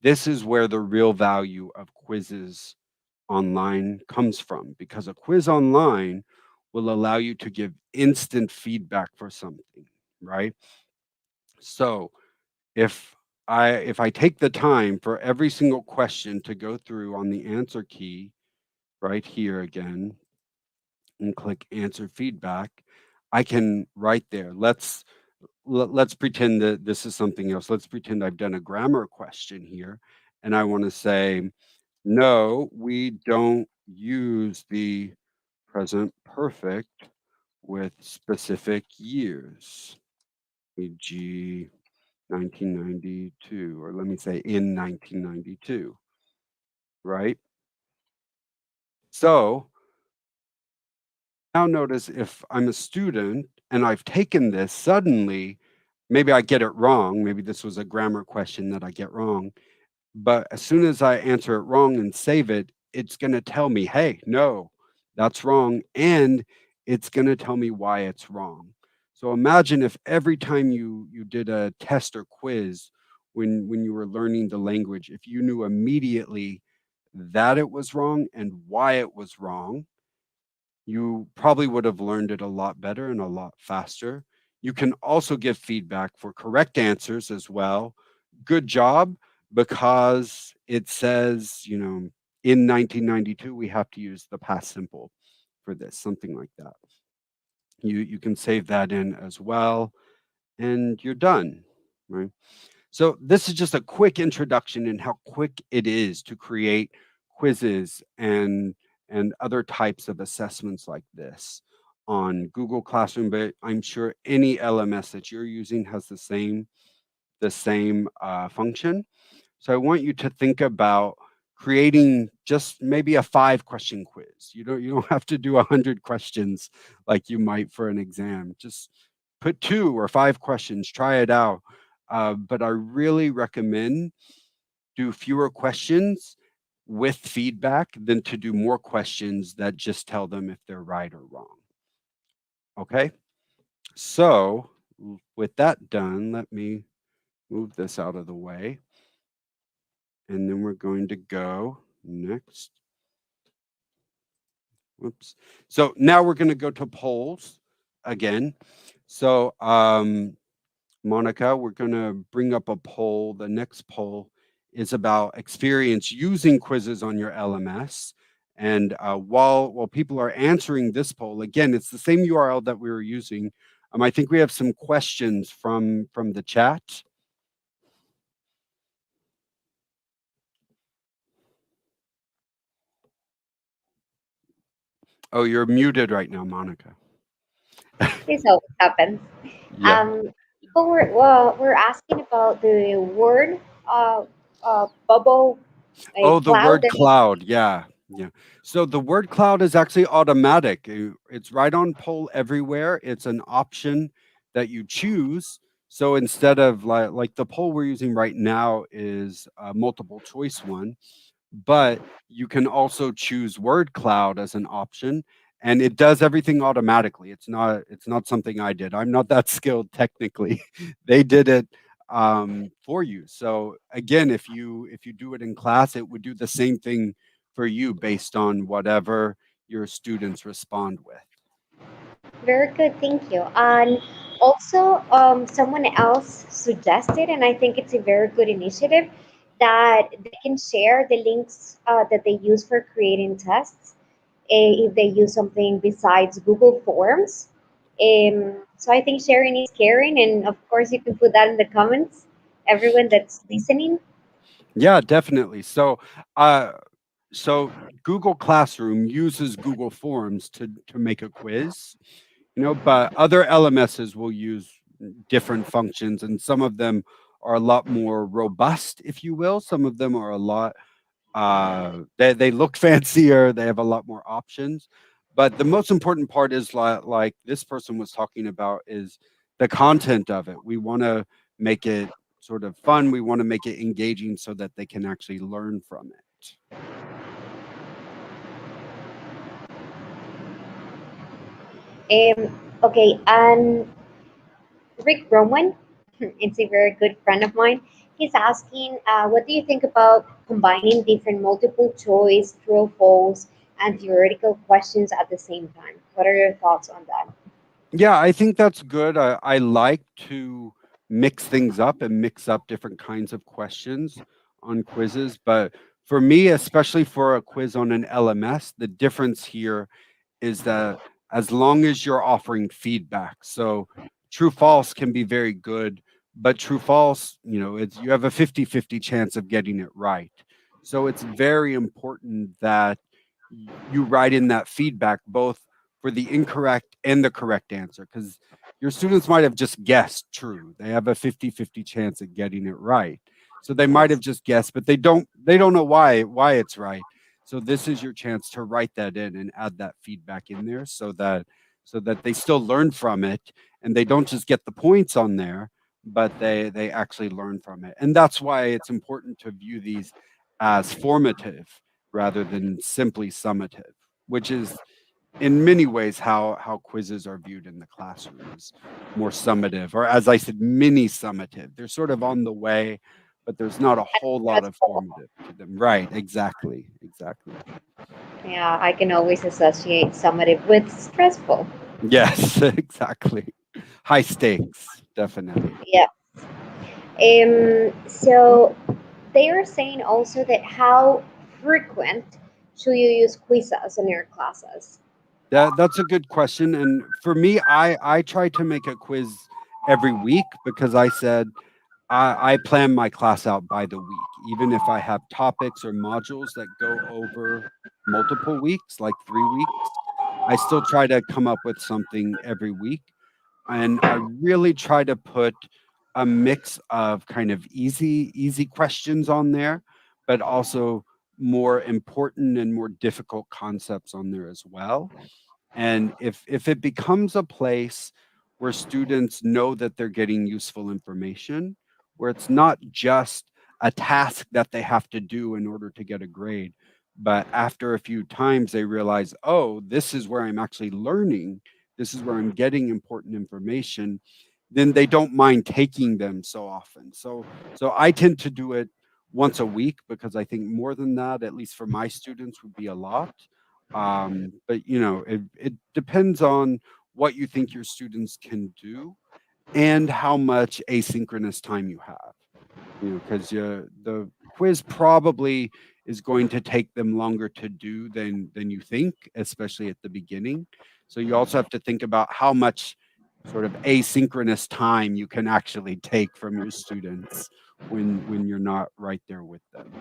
this is where the real value of quizzes online comes from, because a quiz online will allow you to give instant feedback for something, right? So if I take the time for every single question to go through on the answer key right here again and click answer feedback, I can right there. Let's pretend that this is something else. Let's pretend I've done a grammar question here and I want to say, no, we don't use the present perfect with specific years, e.g., 1992, or let me say in 1992, right? So now notice if I'm a student and I've taken this, suddenly maybe I get it wrong. Maybe this was a grammar question that I get wrong. But as soon as I answer it wrong and save it, it's going to tell me, hey, no, that's wrong. And it's going to tell me why it's wrong. So imagine if every time you did a test or quiz when you were learning the language, if you knew immediately that it was wrong and why it was wrong, you probably would have learned it a lot better and a lot faster. You can also give feedback for correct answers as well. Good job, because it says, in 1992, we have to use the past simple for this, something like that. You can save that in as well, and you're done, right? So this is just a quick introduction in how quick it is to create quizzes and other types of assessments like this on Google Classroom, but I'm sure any LMS that you're using has the same function. So I want you to think about creating just maybe a 5-question quiz. You don't have to do 100 questions like you might for an exam. Just put 2 or 5 questions, try it out. But I really recommend do fewer questions with feedback than to do more questions that just tell them if they're right or wrong. Okay? So, with that done, let me move this out of the way. And then we're going to go next. Whoops. So now we're going to go to polls again. So, Monica, we're going to bring up a poll. The next poll is about experience using quizzes on your LMS. And while people are answering this poll, again, it's the same URL that we were using. I think we have some questions from the chat. Oh, you're muted right now, Monica. This always happens. Yeah. People were asking about the word bubble a Oh, the cloud word that cloud. Yeah. Yeah. So the word cloud is actually automatic. It's right on poll everywhere. It's an option that you choose. So instead of like the poll we're using right now is a multiple choice one, but you can also choose word cloud as an option, and it does everything automatically. It's not something I did. I'm not that skilled technically. They did it for you. So again, if you do it in class, it would do the same thing for you based on whatever your students respond with. very good, thank you. And also, someone else suggested, and I think it's a very good initiative, that they can share the links that they use for creating tests if they use something besides Google Forms. So I think sharing is caring, and of course, you can put that in the comments, everyone that's listening. Yeah, definitely. Uh, so Google Classroom uses Google Forms to make a quiz, but other LMSs will use different functions, and some of them are a lot more robust, if you will. Some of them are a lot they look fancier, they have a lot more options. But the most important part is like this person was talking about is the content of it. We want to make it sort of fun. We want to make it engaging so that they can actually learn from it. Okay, and Rick Roman, it's a very good friend of mine. He's asking, what do you think about combining different multiple choice, true or false, and theoretical questions at the same time? What are your thoughts on that? Yeah, I think that's good. I like to mix things up and mix up different kinds of questions on quizzes. But for me, especially for a quiz on an LMS, the difference here is that as long as you're offering feedback. So true false can be very good, but true false, it's you have a 50-50 chance of getting it right. So it's very important that you write in that feedback both for the incorrect and the correct answer, because your students might have just guessed true. They have a 50-50 chance of getting it right. So they might have Yes. just guessed, but they don't know why it's right. So this is your chance to write that in and add that feedback in there so that they still learn from it and they don't just get the points on there, but they actually learn from it. And that's why it's important to view these as formative rather than simply summative, which is in many ways how quizzes are viewed in the classroom is more summative, or as I said, mini summative. They're sort of on the way, but there's not a whole lot of Stressful. formative to them. Right, exactly, exactly. Yeah, I can always associate summative with stressful. Yes, exactly. High stakes, definitely. Yeah. So they are saying also that how frequent should you use quizzes in your classes? That's a good question. And for me, I try to make a quiz every week because I said I plan my class out by the week. Even if I have topics or modules that go over multiple weeks, like 3 weeks, I still try to come up with something every week. And I really try to put a mix of kind of easy questions on there, but also more important and more difficult concepts on there as well. And if it becomes a place where students know that they're getting useful information, where it's not just a task that they have to do in order to get a grade, but after a few times they realize, oh, this is where I'm actually learning, this is where I'm getting important information, then they don't mind taking them so often. So I tend to do it once a week because I think more than that, at least for my students, would be a lot. But it depends on what you think your students can do and how much asynchronous time you have. Because the quiz probably is going to take them longer to do than you think, especially at the beginning. So you also have to think about how much sort of asynchronous time you can actually take from your students when you're not right there with them.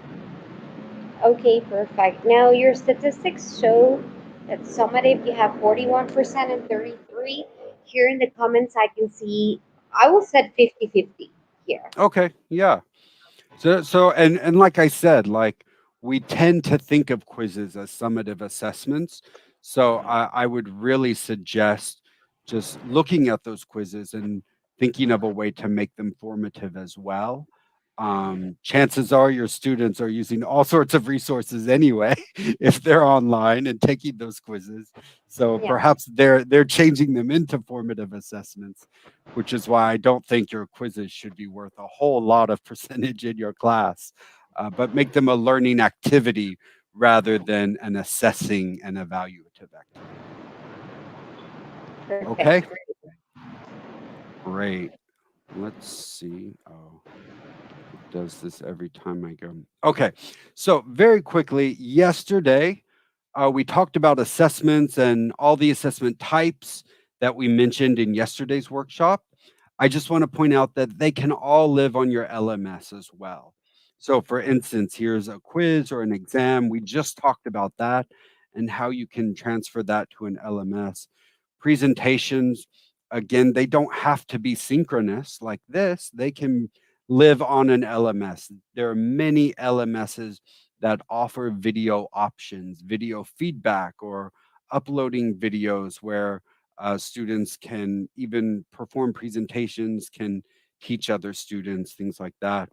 Okay, perfect. Now your statistics show that summative you have 41% and 33. Here in the comments I can see I will set 50-50 here. Okay, yeah. So like I said, like we tend to think of quizzes as summative assessments. So I would really suggest just looking at those quizzes and thinking of a way to make them formative as well. Chances are your students are using all sorts of resources anyway if they're online and taking those quizzes. So Yeah. perhaps they're changing them into formative assessments, which is why I don't think your quizzes should be worth a whole lot of percentage in your class, but make them a learning activity rather than an assessing and evaluative activity. Perfect. Okay, great. Let's see. Oh, it does this every time I go. Okay, so very quickly, yesterday we talked about assessments and all the assessment types that we mentioned in yesterday's workshop. I just want to point out that they can all live on your LMS as well. So, for instance, here's a quiz or an exam. We just talked about that and how you can transfer that to an LMS. Presentations, again, they don't have to be synchronous like this, they can live on an LMS. There are many LMSs that offer video options, video feedback, or uploading videos where students can even perform presentations, can teach other students, things like that.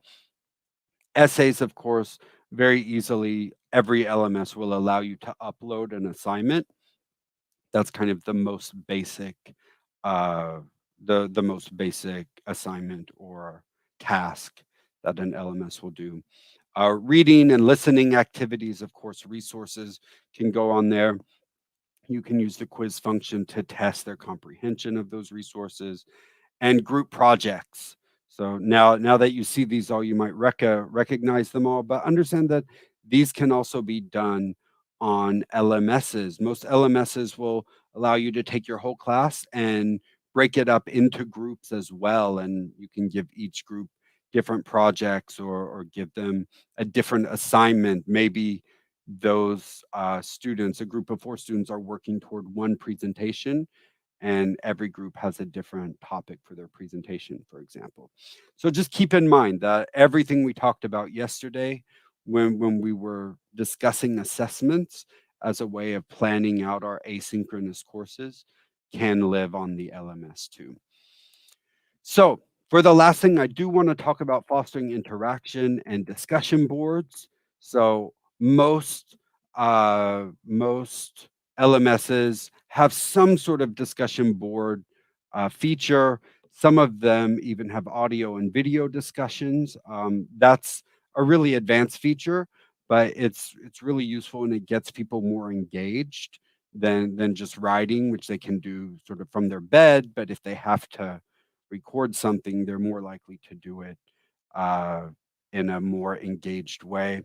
Essays, of course, very easily, every LMS will allow you to upload an assignment. That's kind of the most basic, uh, the most basic assignment or task that an LMS will do. Reading and listening activities, of course, resources can go on there. You can use the quiz function to test their comprehension of those resources and group projects. So now that you see these all, you might recognize them all, but understand that these can also be done on LMSs. Most LMSs will allow you to take your whole class and break it up into groups as well. And you can give each group different projects or give them a different assignment. Maybe those students, a group of 4 students, are working toward one presentation and every group has a different topic for their presentation, for example. So just keep in mind that everything we talked about yesterday when we were discussing assessments as a way of planning out our asynchronous courses can live on the LMS too. So For the last thing, I do want to talk about fostering interaction and discussion boards. So most LMSs have some sort of discussion board feature. Some of them even have audio and video discussions. That's a really advanced feature, but it's really useful and it gets people more engaged than just writing, which they can do sort of from their bed. But if they have to record something, they're more likely to do it uh, in a more engaged way.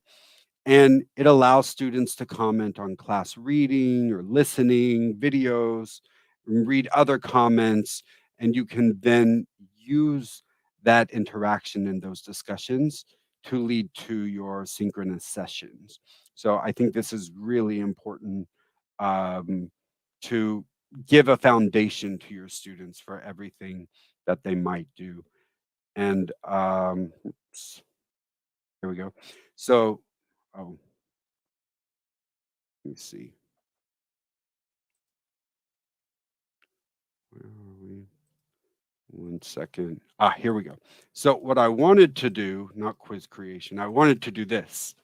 And it allows students to comment on class reading or listening, videos, read other comments, and you can then use that interaction in those discussions to lead to your synchronous sessions. So I think this is really important um, to give a foundation to your students for everything that they might do. And oops, here we go. So, oh, let me see. Where are we? 1 second. Here we go. So, what I wanted to do, not quiz creation, I wanted to do this.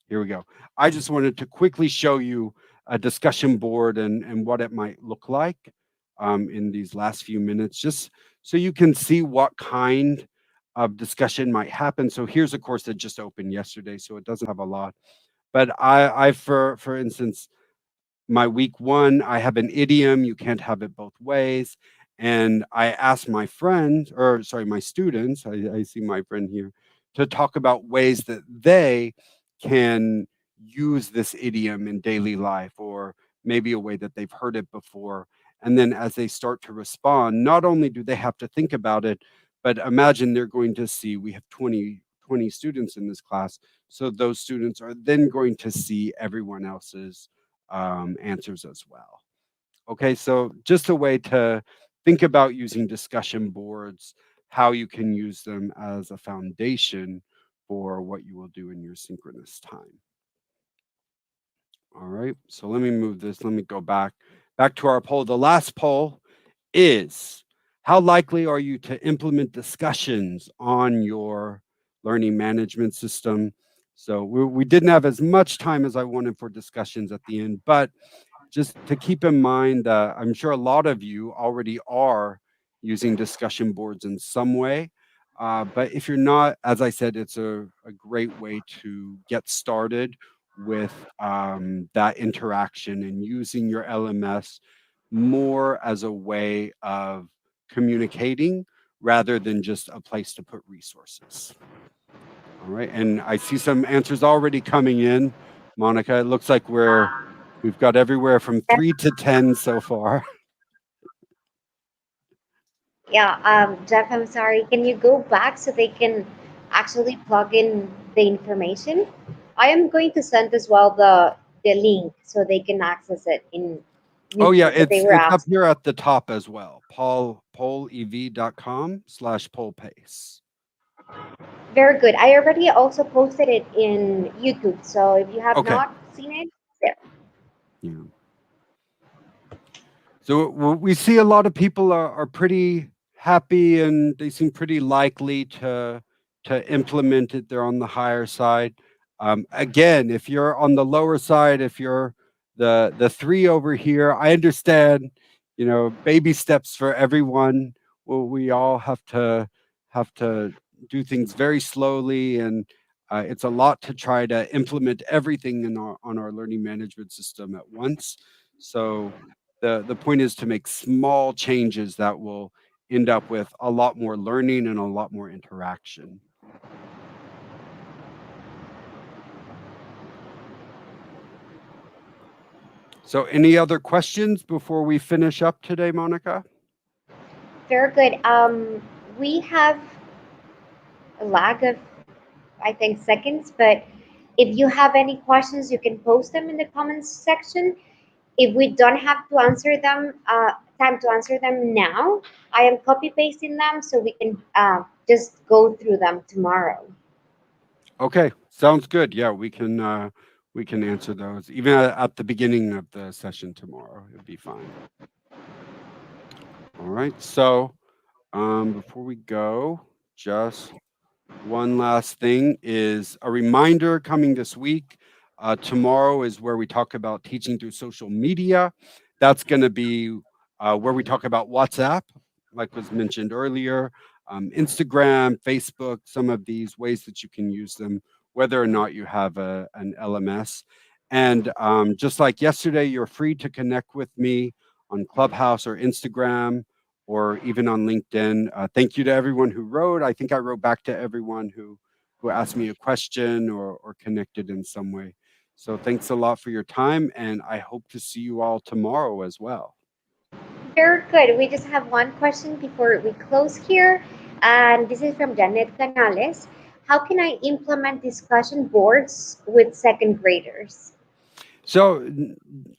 Here we go. I just wanted to quickly show you a discussion board and what it might look like in these last few minutes, just so you can see what kind of discussion might happen. So here's a course that just opened yesterday, so it doesn't have a lot. But I for instance, my week one, I have an idiom, you can't have it both ways. And I asked my friends, or sorry, my students, I see my friend here, to talk about ways that they can use this idiom in daily life, or maybe a way that they've heard it before. And then as they start to respond, not only do they have to think about it, but imagine they're going to see we have 20 students in this class. So those students are then going to see everyone else's answers as well. Okay, so just a way to think about using discussion boards, how you can use them as a foundation for what you will do in your synchronous time. All right, so let me move this. Let me go back to our poll. The last poll is, how likely are you to implement discussions on your learning management system? So we didn't have as much time as I wanted for discussions at the end, but just to keep in mind that I'm sure a lot of you already are using discussion boards in some way. But if you're not, as I said, it's a great way to get started with that interaction and using your LMS more as a way of communicating rather than just a place to put resources. All right. And I see some answers already coming in. Monica, it looks like we've got everywhere from 3 to 10 so far. Yeah, Jeff, I'm sorry. Can you go back so they can actually plug in the information? I am going to send as well the link so they can access it in Oh yeah, YouTube that they were it's up asking. here at the top as well. Paulev.com/pollpace. Very good. I already also posted it in YouTube, so if you have Okay. not seen it, there. Yeah. So we see a lot of people are pretty happy and they seem pretty likely to implement it. They're on the higher side. Again, if you're on the lower side, if you're the three over here, I understand. You know, baby steps for everyone. Well, we all have to do things very slowly, and it's a lot to try to implement everything in on our learning management system at once. So the point is to make small changes that will end up with a lot more learning and a lot more interaction. So any other questions before we finish up today, Monica? Very good. We have a lag of, I think, seconds, but if you have any questions, you can post them in the comments section. If we don't have to answer them, time to answer them now, I am copy pasting them so we can just go through them tomorrow. Okay, sounds good. Yeah, we can answer those even at the beginning of the session tomorrow. It'd be fine. All right. So before we go, just one last thing is a reminder coming this week. Tomorrow is where we talk about teaching through social media. That's going to be where we talk about WhatsApp, like was mentioned earlier, Instagram, Facebook, some of these ways that you can use them, whether or not you have an LMS. And just like yesterday, you're free to connect with me on Clubhouse or Instagram or even on LinkedIn. Thank you to everyone who wrote. I think I wrote back to everyone who asked me a question or connected in some way. So thanks a lot for your time, and I hope to see you all tomorrow as well. Very good. We just have one question before we close here. And this is from Janet Canales. How can I implement discussion boards with second graders? So,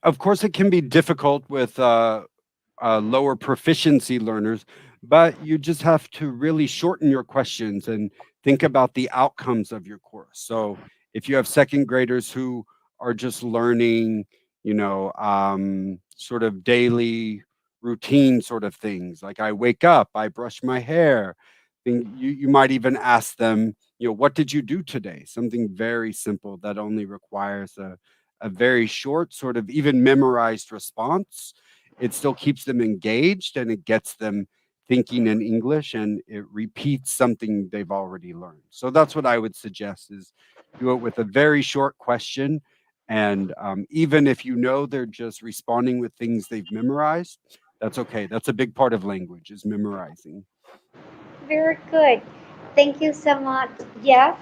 of course, it can be difficult with lower proficiency learners, but you just have to really shorten your questions and think about the outcomes of your course. So, if you have second graders who are just learning, sort of daily routine sort of things, like I wake up, I brush my hair, then you might even ask them, what did you do today? Something very simple that only requires a very short, sort of even memorized response. It still keeps them engaged and it gets them thinking in English and it repeats something they've already learned. So that's what I would suggest is do it with a very short question. And even if you know they're just responding with things they've memorized, that's okay. That's a big part of language is memorizing. Very good. Thank you so much, Jeff.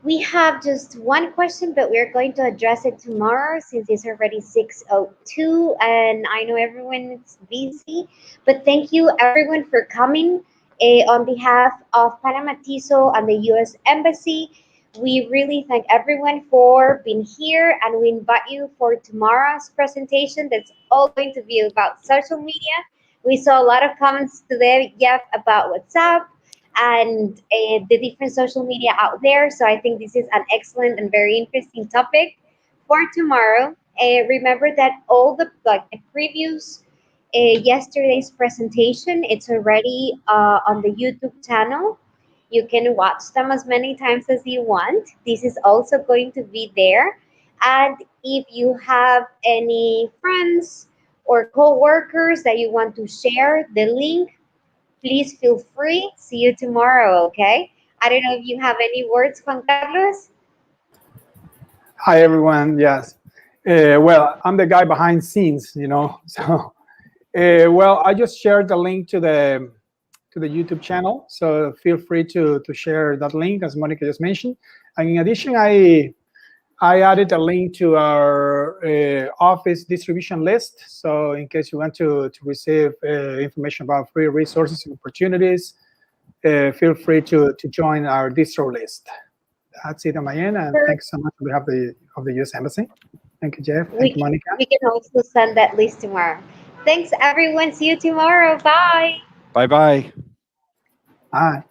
We have just one question, but we're going to address it tomorrow since it's already 6:02 and I know everyone's busy. But thank you everyone for coming. On behalf of Panama TISO and the US Embassy, we really thank everyone for being here and we invite you for tomorrow's presentation that's all going to be about social media. We saw a lot of comments today, Jeff, about WhatsApp and the different social media out there. So I think this is an excellent and very interesting topic for tomorrow. Remember that all the previous yesterday's presentation, it's already on the YouTube channel. You can watch them as many times as you want. This is also going to be there. And if you have any friends or co-workers that you want to share the link, please feel free. See you tomorrow, okay? I don't know if you have any words, Juan Carlos. Hi, everyone. Yes. Well, I'm the guy behind scenes, So, well, I just shared the link to the YouTube channel. So feel free to share that link, as Monica just mentioned. And in addition, I added a link to our office distribution list. So in case you want to receive information about free resources and opportunities, feel free to join our distro list. That's it on my end, and thanks so much on behalf of the U.S. Embassy. Thank you, Jeff. Thank you, Monica. We can also send that list tomorrow. Thanks, everyone. See you tomorrow. Bye. Bye-bye. Bye.